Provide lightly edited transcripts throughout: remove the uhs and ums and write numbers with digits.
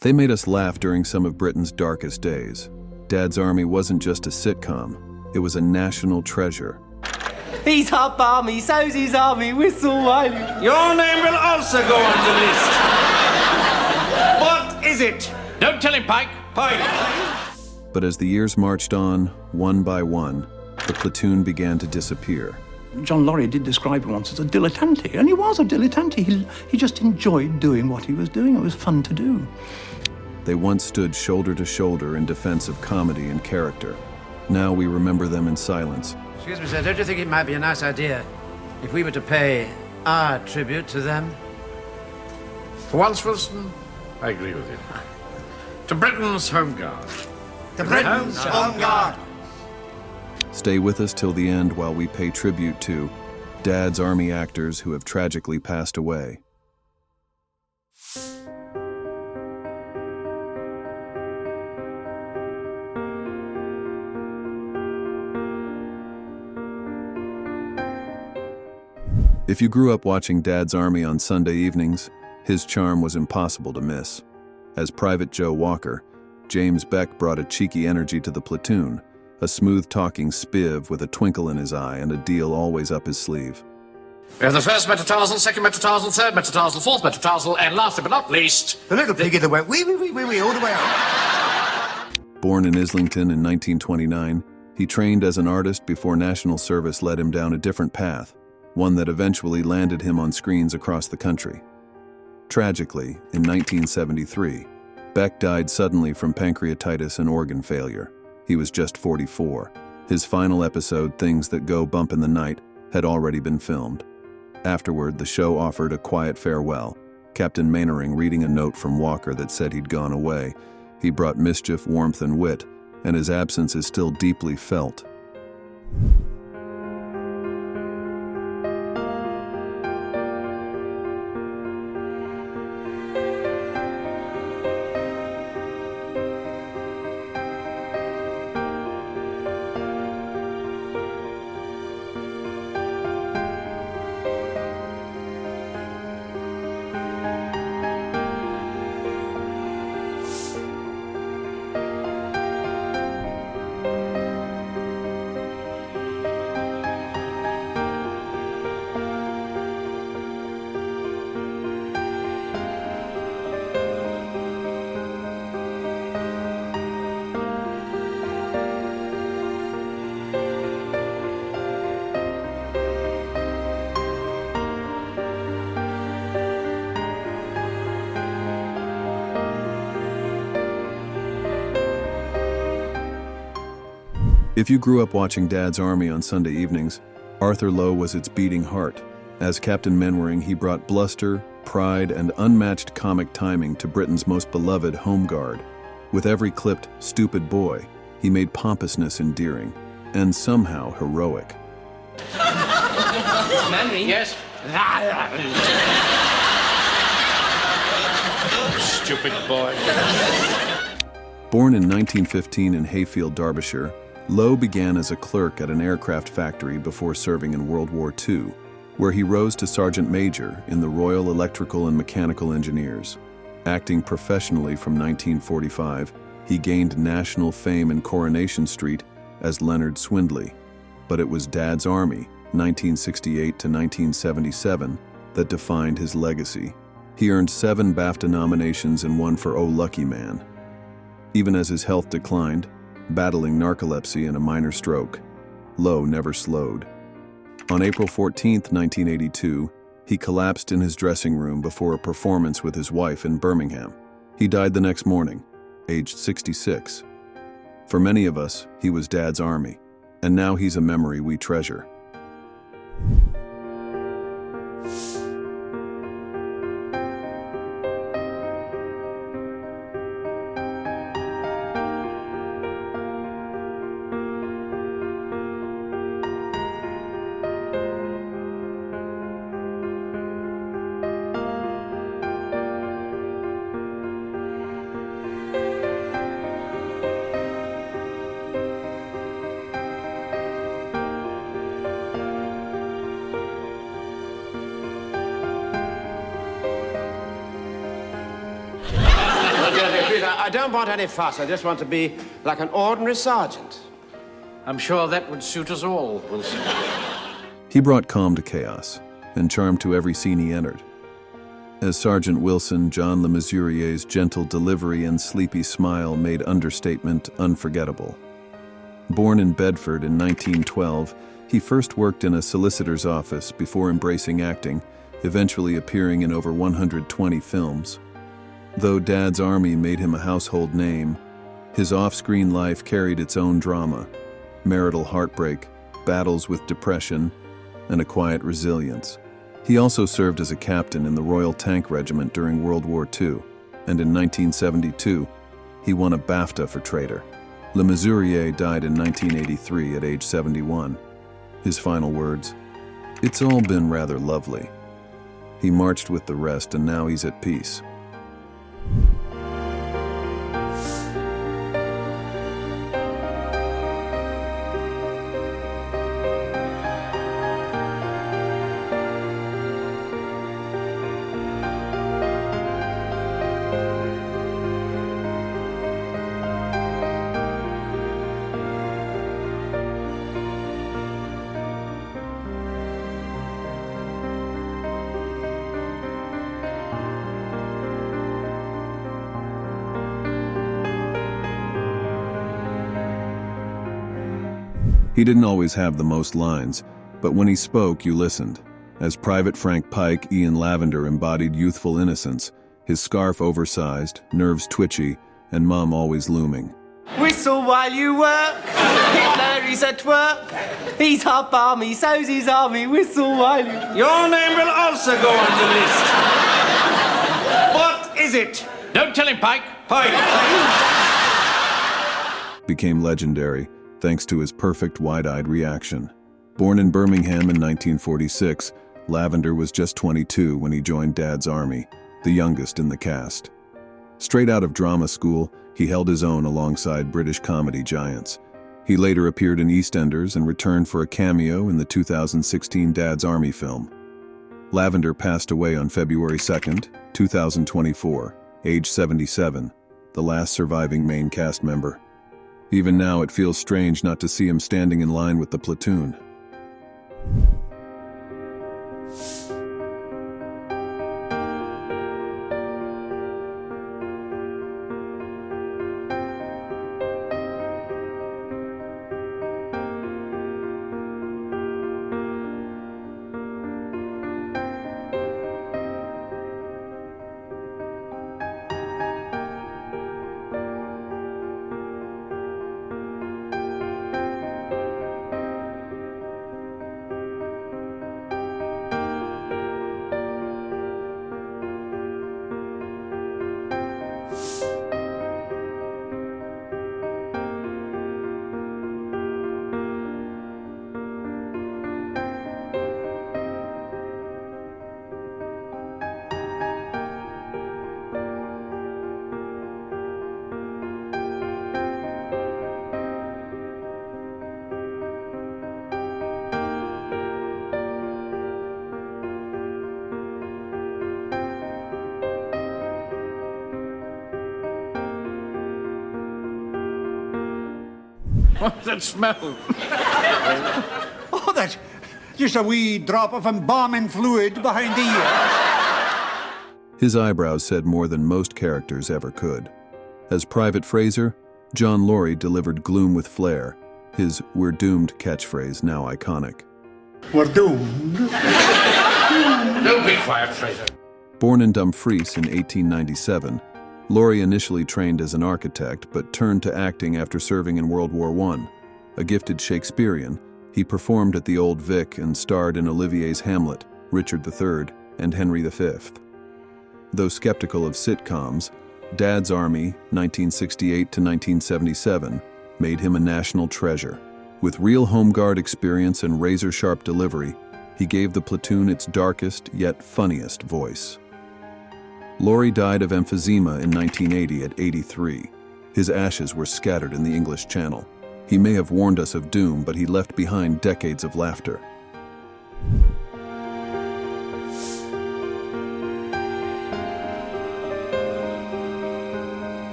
They made us laugh during some of Britain's darkest days. Dad's Army wasn't just a sitcom, it was a national treasure. He's half army, so's his army whistle while Your name will also go on the list. What is it? Don't tell him, Pike. Pike. But as the years marched on, one by one, the platoon began to disappear. John Laurie did describe him once as a dilettante, and he was a dilettante. He just enjoyed doing what he was doing. It was fun to do. They once stood shoulder to shoulder in defense of comedy and character. Now we remember them in silence. Excuse me, sir, don't you think it might be a nice idea if we were to pay our tribute to them? For once, Wilson, I agree with you. To Britain's Home Guard. To Britain's Home Guard! Stay with us till the end while we pay tribute to Dad's Army actors who have tragically passed away. If you grew up watching Dad's Army on Sunday evenings, his charm was impossible to miss. As Private Joe Walker, James Beck brought a cheeky energy to the platoon, a smooth-talking spiv with a twinkle in his eye and a deal always up his sleeve. We have the first metatarsal, second metatarsal, third metatarsal, fourth metatarsal, and last but not least, The little piggy that went wee, all the way up. Born in Islington in 1929, he trained as an artist before national service led him down a different path, one that eventually landed him on screens across the country. Tragically, in 1973, Beck died suddenly from pancreatitis and organ failure. He was just 44. His final episode, Things That Go Bump in the Night, had already been filmed. Afterward, the show offered a quiet farewell, Captain Mainwaring reading a note from Walker that said he'd gone away. He brought mischief, warmth, and wit, and his absence is still deeply felt. If you grew up watching Dad's Army on Sunday evenings, Arthur Lowe was its beating heart. As Captain Mainwaring, he brought bluster, pride, and unmatched comic timing to Britain's most beloved home guard. With every clipped, stupid boy, he made pompousness endearing, and somehow heroic. Mainwaring? yes? Stupid boy. Born in 1915 in Hayfield, Derbyshire, Lowe began as a clerk at an aircraft factory before serving in World War II, where he rose to Sergeant Major in the Royal Electrical and Mechanical Engineers. Acting professionally from 1945, he gained national fame in Coronation Street as Leonard Swindley. But it was Dad's Army, 1968 to 1977, that defined his legacy. He earned 7 BAFTA nominations and 1 for Oh Lucky Man. Even as his health declined, battling narcolepsy and a minor stroke, Lowe never slowed. On April 14, 1982, he collapsed in his dressing room before a performance with his wife in Birmingham. He died the next morning, aged 66. For many of us, he was Dad's Army, and now he's a memory we treasure. I don't want any fuss. I just want to be like an ordinary sergeant. I'm sure that would suit us all, Wilson. He brought calm to chaos and charm to every scene he entered. As Sergeant Wilson, John Le Mesurier's gentle delivery and sleepy smile made understatement unforgettable. Born in Bedford in 1912, he first worked in a solicitor's office before embracing acting, eventually appearing in over 120 films. Though Dad's Army made him a household name, his off-screen life carried its own drama, marital heartbreak, battles with depression, and a quiet resilience. He also served as a captain in the Royal Tank Regiment during World War II, and in 1972, he won a BAFTA for Traitor. Le Mesurier died in 1983 at age 71. His final words, "It's all been rather lovely." He marched with the rest, and now he's at peace. He didn't always have the most lines, but when he spoke, you listened. As Private Frank Pike, Ian Lavender embodied youthful innocence, his scarf oversized, nerves twitchy, and Mum always looming. Whistle while you work. Hitler is at work. He's half army, so's his army. Whistle while you... Your name will also go on the list. What is it? Don't tell him, Pike. Pike. Became legendary, thanks to his perfect wide-eyed reaction. Born in Birmingham in 1946, Lavender was just 22 when he joined Dad's Army, the youngest in the cast. Straight out of drama school, he held his own alongside British comedy giants. He later appeared in EastEnders and returned for a cameo in the 2016 Dad's Army film. Lavender passed away on February 2nd, 2024, age 77, the last surviving main cast member. Even now, it feels strange not to see him standing in line with the platoon. What's that smell? Oh, that's just a wee drop of embalming fluid behind the ear. His eyebrows said more than most characters ever could. As Private Fraser, John Laurie delivered gloom with flair, his "we're doomed" catchphrase now iconic. We're doomed. Don't be quiet, Fraser. Born in Dumfries in 1897, Laurie initially trained as an architect but turned to acting after serving in World War I. A gifted Shakespearean, he performed at the Old Vic and starred in Olivier's Hamlet, Richard III, and Henry V. Though skeptical of sitcoms, Dad's Army, 1968 to 1977, made him a national treasure. With real Home Guard experience and razor-sharp delivery, he gave the platoon its darkest yet funniest voice. Laurie died of emphysema in 1980 at 83. His ashes were scattered in the English Channel. He may have warned us of doom, but he left behind decades of laughter.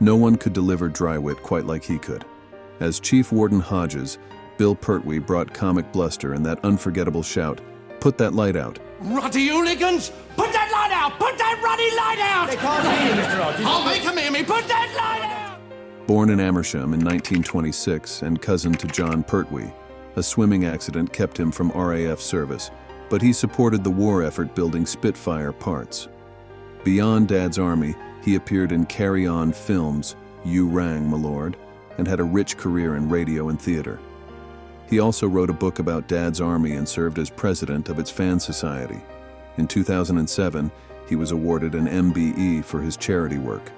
No one could deliver dry wit quite like he could. As Chief Warden Hodges, Bill Pertwee brought comic bluster and that unforgettable shout, "Put that light out." Ruddy hooligans! Put that light out! Put that ruddy light out! They can't hear you, Mr. Hodges. I'll make 'em hear me! Put that light out! Born in Amersham in 1926 and cousin to John Pertwee, a swimming accident kept him from RAF service, but he supported the war effort building Spitfire parts. Beyond Dad's Army, he appeared in Carry On films, You Rang, My Lord, and had a rich career in radio and theater. He also wrote a book about Dad's Army and served as president of its fan society. In 2007, he was awarded an MBE for his charity work.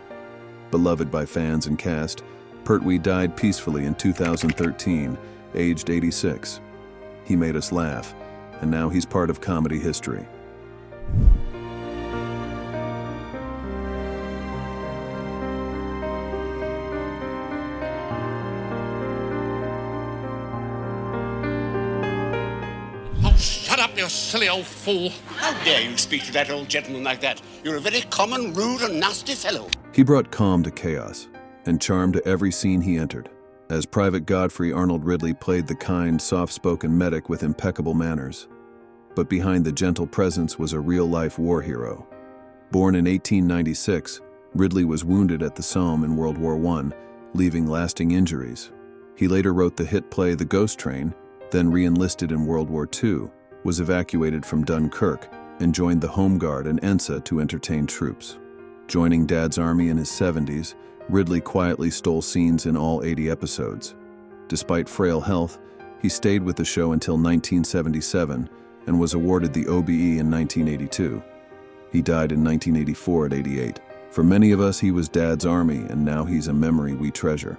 Beloved by fans and cast, Pertwee died peacefully in 2013, aged 86. He made us laugh, and now he's part of comedy history. Oh, shut up, you silly old fool! How dare you speak to that old gentleman like that? You're a very common, rude, and nasty fellow. He brought calm to chaos and charm to every scene he entered. As Private Godfrey, Arnold Ridley played the kind, soft-spoken medic with impeccable manners. But behind the gentle presence was a real-life war hero. Born in 1896, Ridley was wounded at the Somme in World War I, leaving lasting injuries. He later wrote the hit play The Ghost Train, then re-enlisted in World War II, was evacuated from Dunkirk, and joined the Home Guard and ENSA to entertain troops. Joining Dad's Army in his 70s, Ridley quietly stole scenes in all 80 episodes. Despite frail health, he stayed with the show until 1977 and was awarded the OBE in 1982. He died in 1984 at 88. For many of us, he was Dad's Army, and now he's a memory we treasure.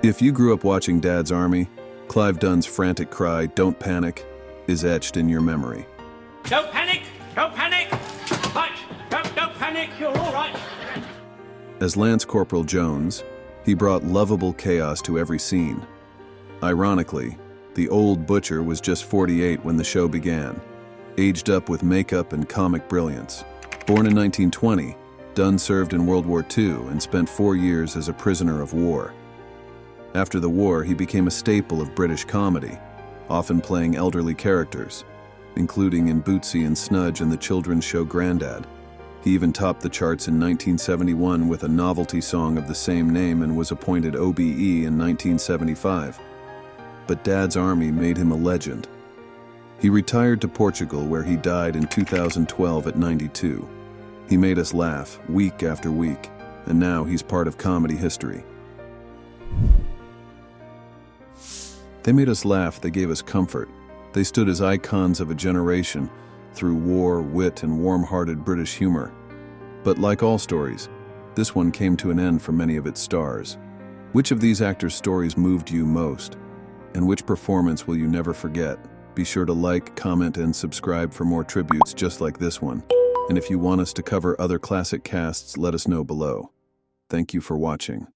If you grew up watching Dad's Army, Clive Dunn's frantic cry, "Don't panic," is etched in your memory. Don't panic! Don't panic! Pike, don't panic! You're all right. As Lance Corporal Jones, he brought lovable chaos to every scene. Ironically, the old butcher was just 48 when the show began, aged up with makeup and comic brilliance. Born in 1920, Dunn served in World War II and spent 4 years as a prisoner of war. After the war, he became a staple of British comedy, often playing elderly characters, including in Bootsy and Snudge and the children's show Grandad. He even topped the charts in 1971 with a novelty song of the same name and was appointed OBE in 1975. But Dad's Army made him a legend. He retired to Portugal, where he died in 2012 at 92. He made us laugh week after week, and now he's part of comedy history. They made us laugh, they gave us comfort. They stood as icons of a generation through war, wit, and warm-hearted British humor. But like all stories, this one came to an end for many of its stars. Which of these actors' stories moved you most? And which performance will you never forget? Be sure to like, comment, and subscribe for more tributes just like this one. And if you want us to cover other classic casts, let us know below. Thank you for watching.